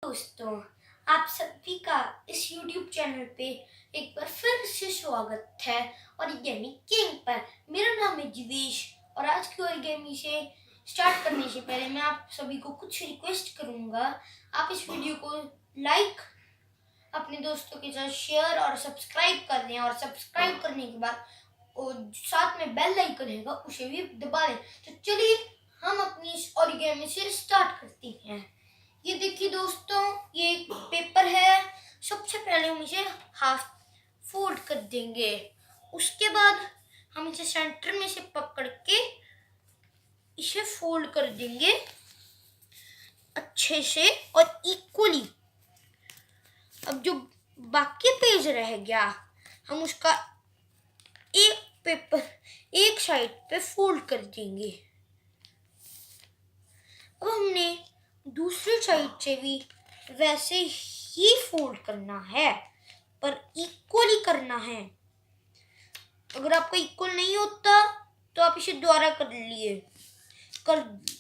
दोस्तों, आप सभी का इस YouTube चैनल पे एक बार फिर से स्वागत है। ओरिगेमी किंग पर मेरा नाम है जीवेश और आज की ओरिगेमी से स्टार्ट करने से पहले मैं आप सभी को कुछ रिक्वेस्ट करूंगा। आप इस वीडियो को लाइक, अपने दोस्तों के साथ शेयर और सब्सक्राइब कर दें और सब्सक्राइब करने के बाद और साथ में बेल आइकन रहेगा उसे भी दबा दें। तो चलिए हम अपनी इस ओरिगेमी से स्टार्ट करते हैं। ये देखिए दोस्तों, ये एक पेपर है। सबसे पहले हम इसे हाफ फोल्ड कर देंगे। उसके बाद हम इसे सेंटर में से पकड़ के इसे फोल्ड कर देंगे अच्छे से और इक्वली। अब जो बाकी पेज रह गया हम उसका एक पेपर एक साइड पे फोल्ड कर देंगे। अब हमने दूसरी साइड से भी वैसे ही फोल्ड करना है, पर इक्वली करना है। अगर आपका इक्वल नहीं होता तो आप इसे दोबारा कर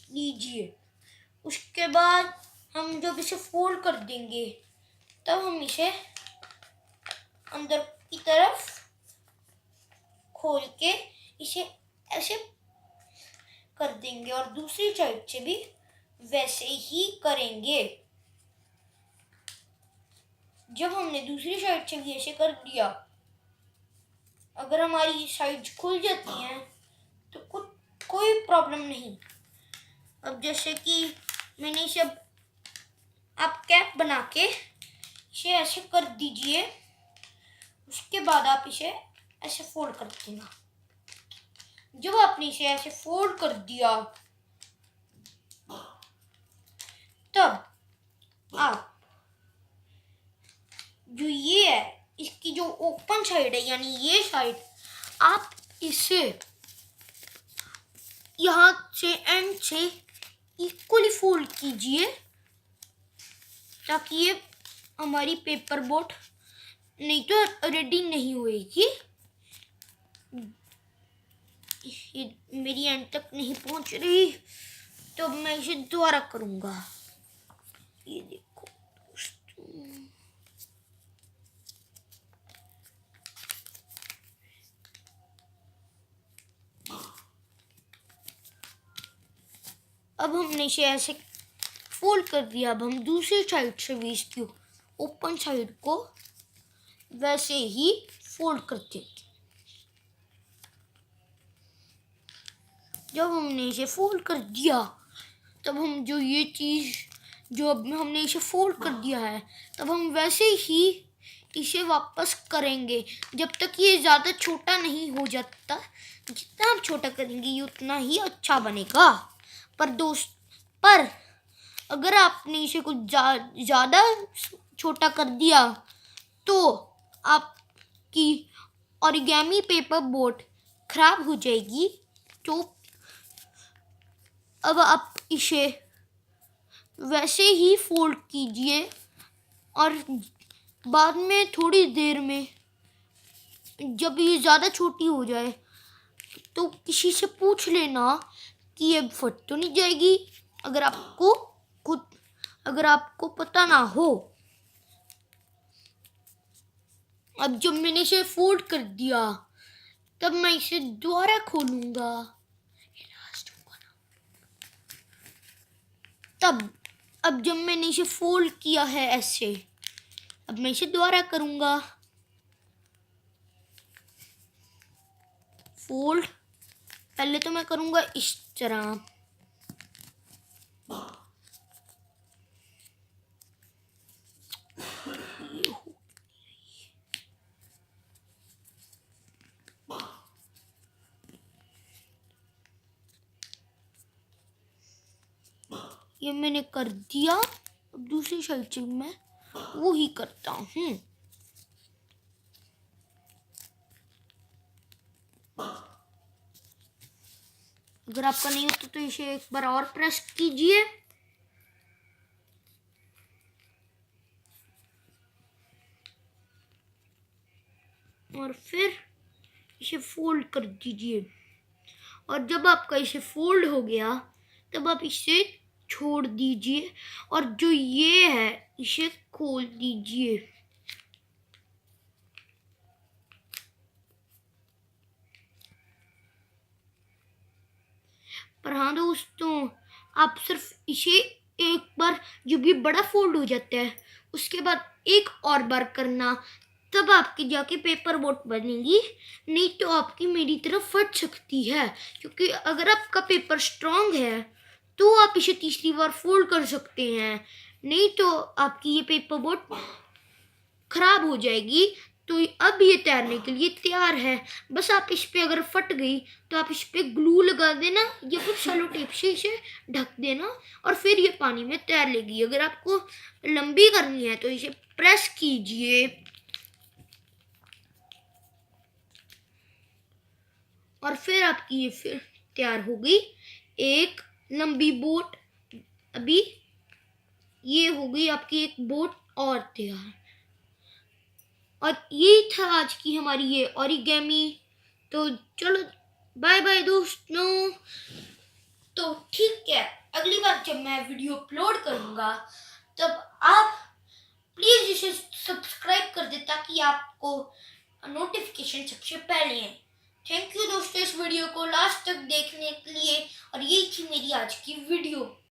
लीजिए। उसके बाद हम जब इसे फोल्ड कर देंगे तब हम इसे अंदर की तरफ खोल के इसे ऐसे कर देंगे और दूसरी साइड से भी वैसे ही करेंगे। जब हमने दूसरी साइड से भी ऐसे कर दिया, अगर हमारी साइड खुल जाती हैं तो कोई प्रॉब्लम नहीं। अब जैसे कि मैंने इसे आप कैप बना के इसे ऐसे कर दीजिए। उसके बाद आप इसे ऐसे फोल्ड कर देना। जब आपने इसे ऐसे फोल्ड कर दिया तब आप जो ये है इसकी जो ओपन साइड है यानी ये साइड, आप इसे यहाँ से एंड से इक्वली फोल्ड कीजिए ताकि ये हमारी पेपर बोट नहीं तो रेडी नहीं होएगी। ये मेरी एंड तक नहीं पहुंच रही तो मैं इसे दोबारा करूंगा। ये देखो दोस्तों, अब हमने इसे ऐसे फोल्ड कर दिया। अब हम दूसरी साइड से भी इसकी ओपन साइड को वैसे ही फोल्ड करते हैं। जब हमने इसे फोल्ड कर दिया तब हम जो ये चीज़ जो अब हमने इसे फोल्ड कर दिया है तब हम वैसे ही इसे वापस करेंगे जब तक ये ज़्यादा छोटा नहीं हो जाता। जितना आप छोटा करेंगे ये उतना ही अच्छा बनेगा। पर अगर आपने इसे कुछ ज़्यादा छोटा कर दिया तो आपकी ओरिगेमी पेपर बोट खराब हो जाएगी। तो अब आप इसे वैसे ही फोल्ड कीजिए और बाद में थोड़ी देर में जब ये ज़्यादा छोटी हो जाए तो किसी से पूछ लेना कि ये फट तो नहीं जाएगी। अगर आपको पता ना हो। अब जब मैंने इसे फोल्ड कर दिया तब मैं इसे दोबारा खोलूंगा। अब जब मैंने इसे फोल्ड किया है ऐसे, अब मैं इसे दोबारा करूंगा फोल्ड। पहले तो मैं करूंगा इस तरह। ये मैंने कर दिया। अब दूसरी साइड से मैं वो ही करता हूँ। अगर आपका नहीं होता तो इसे एक बार और प्रेस कीजिए। और फिर इसे फोल्ड कर दीजिए। और जब आपका इसे फोल्ड हो गया तब आप इसे छोड़ दीजिए और जो ये है इसे खोल दीजिए। पर हाँ दोस्तों, आप सिर्फ इसे एक बार जब ये बड़ा फोल्ड हो जाता है उसके बाद एक और बार करना, तब आपकी जाके पेपर बोट बनेगी, नहीं तो आपकी मेरी तरह फट सकती है। क्योंकि अगर आपका पेपर स्ट्रांग है तो आप इसे तीसरी बार फोल्ड कर सकते हैं, नहीं तो आपकी ये पेपर बोट खराब हो जाएगी। तो अब ये तैरने के लिए तैयार है। बस आप इस पे अगर फट गई तो आप इस पे ग्लू लगा देना या फिर सेलो टेप से इसे ढक देना और फिर ये पानी में तैर लेगी। अगर आपको लंबी करनी है तो इसे प्रेस कीजिए और फिर आपकी ये फिर तैयार हो गई एक लंबी बोट। अभी ये हो गई आपकी एक बोट और तैयार। और यही था आज की हमारी ये ओरिगेमी। तो चलो बाय बाय दोस्तों। तो ठीक है, अगली बार जब मैं वीडियो अपलोड करूंगा तब आप प्लीज इसे सब्सक्राइब कर दे ताकि आपको नोटिफिकेशन सबसे पहले आए। थैंक यू दोस्तों इस वीडियो को लास्ट तक देखने के लिए। और यही थी मेरी आज की वीडियो।